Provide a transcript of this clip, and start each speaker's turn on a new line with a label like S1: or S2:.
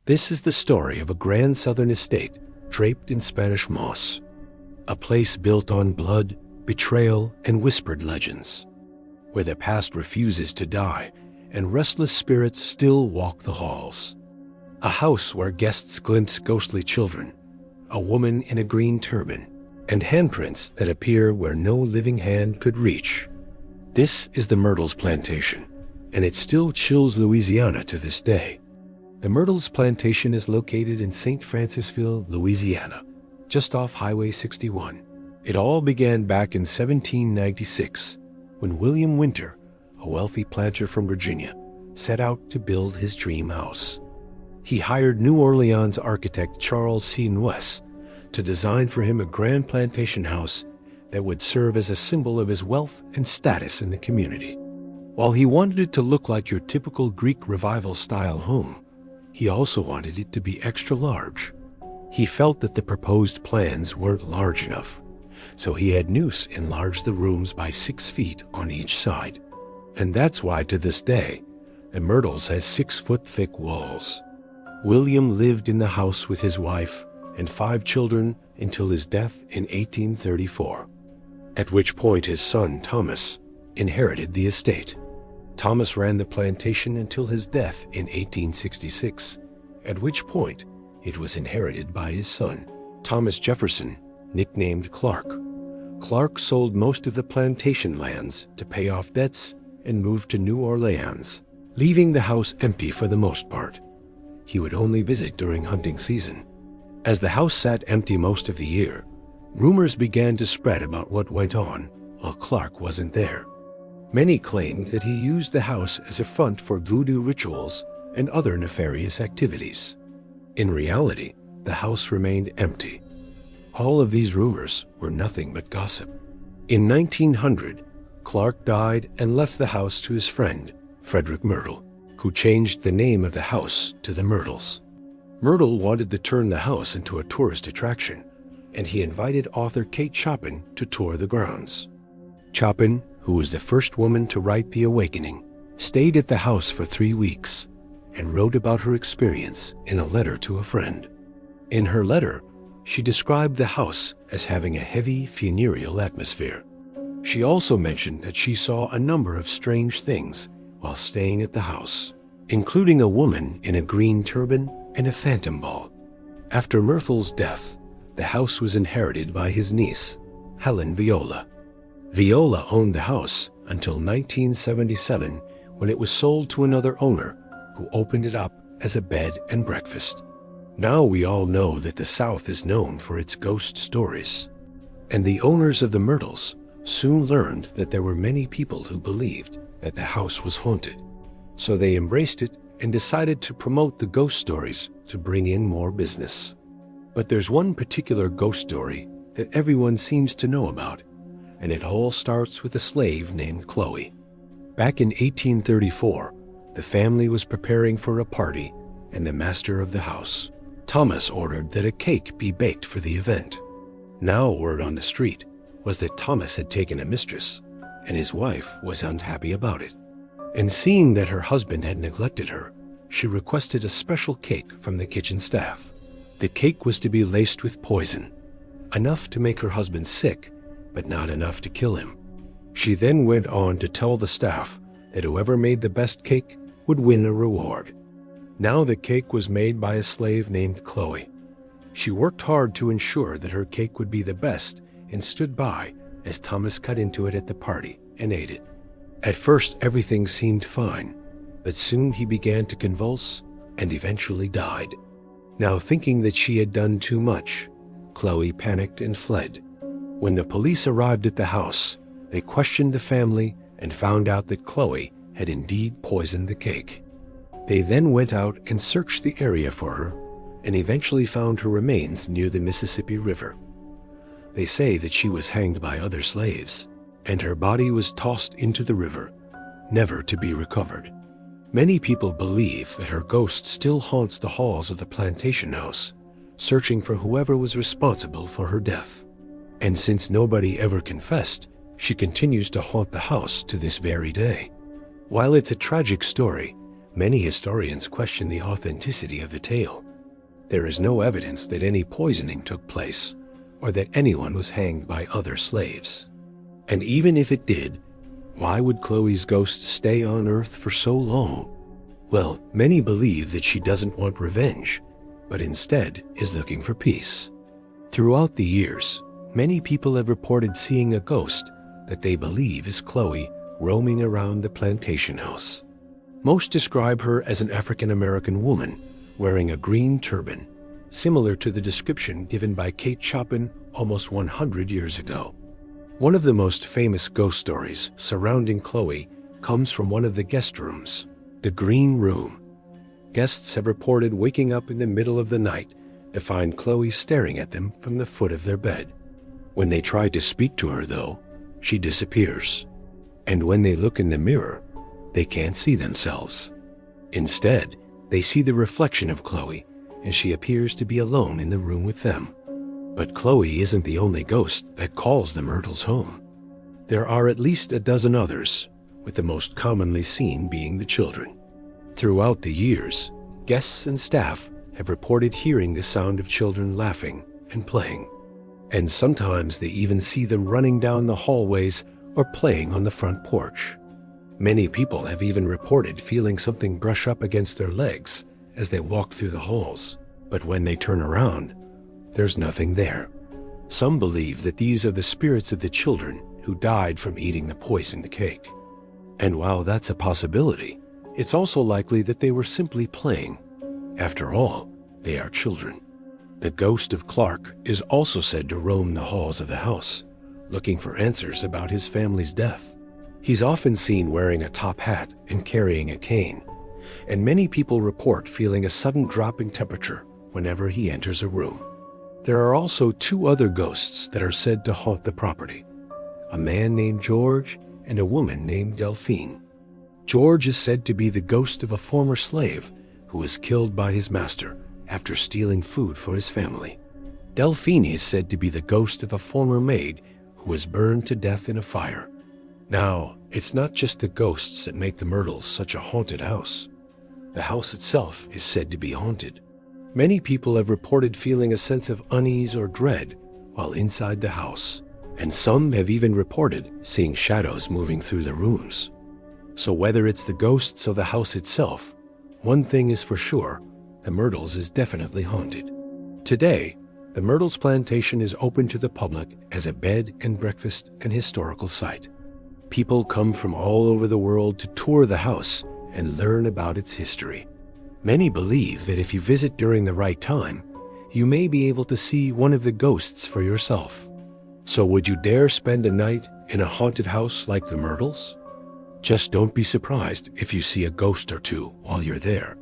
S1: This is the story of a grand southern estate draped in Spanish moss, a place built on blood, betrayal, and whispered legends, where the past refuses to die and restless spirits still walk the halls. A house where guests glimpse ghostly children, a woman in a green turban, and handprints that appear where no living hand could reach. This is the Myrtles Plantation, and it still chills Louisiana to this day. The Myrtles Plantation is located in St. Francisville, Louisiana, just off Highway 61. It all began back in 1796, when William Winter, a wealthy planter from Virginia, set out to build his dream house. He hired New Orleans architect Charles C. Nuess to design for him a grand plantation house that would serve as a symbol of his wealth and status in the community. While he wanted it to look like your typical Greek Revival-style home, he also wanted it to be extra large. He felt that the proposed plans weren't large enough, so he had Nuess enlarge the rooms by 6 feet on each side. And that's why to this day, the Myrtles has 6-foot-thick walls. William lived in the house with his wife and 5 children until his death in 1834, at which point his son, Thomas, inherited the estate. Thomas ran the plantation until his death in 1866, at which point it was inherited by his son, Thomas Jefferson, nicknamed Clark. Clark sold most of the plantation lands to pay off debts and moved to New Orleans, leaving the house empty for the most part. He would only visit during hunting season. As the house sat empty most of the year, rumors began to spread about what went on while Clark wasn't there. Many claimed that he used the house as a front for voodoo rituals and other nefarious activities. In reality, the house remained empty. All of these rumors were nothing but gossip. In 1900, Clark died and left the house to his friend, Frederick Myrtle, who changed the name of the house to the Myrtles. Myrtle wanted to turn the house into a tourist attraction, and he invited author Kate Chopin to tour the grounds. Chopin, who was the first woman to write The Awakening, stayed at the house for 3 weeks and wrote about her experience in a letter to a friend. In her letter, she described the house as having a heavy funereal atmosphere. She also mentioned that she saw a number of strange things while staying at the house, including a woman in a green turban and a phantom ball. After Myrtle's death, the house was inherited by his niece, Helen Viola. Viola owned the house until 1977, when it was sold to another owner who opened it up as a bed and breakfast. Now we all know that the South is known for its ghost stories, and the owners of the Myrtles soon learned that there were many people who believed that the house was haunted. So they embraced it and decided to promote the ghost stories to bring in more business. But there's one particular ghost story that everyone seems to know about, and it all starts with a slave named Chloe. Back in 1834, the family was preparing for a party, and the master of the house, Thomas, ordered that a cake be baked for the event. Now word on the street was that Thomas had taken a mistress, and his wife was unhappy about it. And seeing that her husband had neglected her, she requested a special cake from the kitchen staff. The cake was to be laced with poison, enough to make her husband sick, but not enough to kill him. She then went on to tell the staff that whoever made the best cake would win a reward. Now the cake was made by a slave named Chloe. She worked hard to ensure that her cake would be the best and stood by as Thomas cut into it at the party and ate it. At first everything seemed fine, but soon he began to convulse and eventually died. Now thinking that she had done too much, Chloe panicked and fled. When the police arrived at the house, they questioned the family and found out that Chloe had indeed poisoned the cake. They then went out and searched the area for her and eventually found her remains near the Mississippi River. They say that she was hanged by other slaves, and her body was tossed into the river, never to be recovered. Many people believe that her ghost still haunts the halls of the plantation house, searching for whoever was responsible for her death. And since nobody ever confessed, she continues to haunt the house to this very day. While it's a tragic story, Many historians question the authenticity of the tale. There is no evidence that any poisoning took place or that anyone was hanged by other slaves. And even if it did, why would Chloe's ghost stay on Earth for so long? Well, many believe that she doesn't want revenge, but instead is looking for peace. Throughout the years, many people have reported seeing a ghost that they believe is Chloe roaming around the plantation house. Most describe her as an African-American woman wearing a green turban, similar to the description given by Kate Chopin almost 100 years ago. One of the most famous ghost stories surrounding Chloe comes from one of the guest rooms, the Green Room. Guests have reported waking up in the middle of the night to find Chloe staring at them from the foot of their bed. When they try to speak to her, though, she disappears. And when they look in the mirror, they can't see themselves. Instead, they see the reflection of Chloe, and she appears to be alone in the room with them. But Chloe isn't the only ghost that calls the Myrtles home. There are at least a dozen others, with the most commonly seen being the children. Throughout the years, guests and staff have reported hearing the sound of children laughing and playing. And sometimes they even see them running down the hallways or playing on the front porch. Many people have even reported feeling something brush up against their legs as they walk through the halls, but when they turn around, there's nothing there. Some believe that these are the spirits of the children who died from eating the poisoned cake. And while that's a possibility, it's also likely that they were simply playing. After all, they are children. The ghost of Clark is also said to roam the halls of the house, looking for answers about his family's death. He's often seen wearing a top hat and carrying a cane, and many people report feeling a sudden drop in temperature whenever he enters a room. There are also two other ghosts that are said to haunt the property, a man named George and a woman named Delphine. George is said to be the ghost of a former slave who was killed by his master after stealing food for his family. Delphine is said to be the ghost of a former maid who was burned to death in a fire. Now, it's not just the ghosts that make the Myrtles such a haunted house. The house itself is said to be haunted. Many people have reported feeling a sense of unease or dread while inside the house, and some have even reported seeing shadows moving through the rooms. So whether it's the ghosts or the house itself, one thing is for sure, the Myrtles is definitely haunted. Today, the Myrtles Plantation is open to the public as a bed and breakfast and historical site. People come from all over the world to tour the house and learn about its history. Many believe that if you visit during the right time, you may be able to see one of the ghosts for yourself. So would you dare spend a night in a haunted house like the Myrtles? Just don't be surprised if you see a ghost or two while you're there.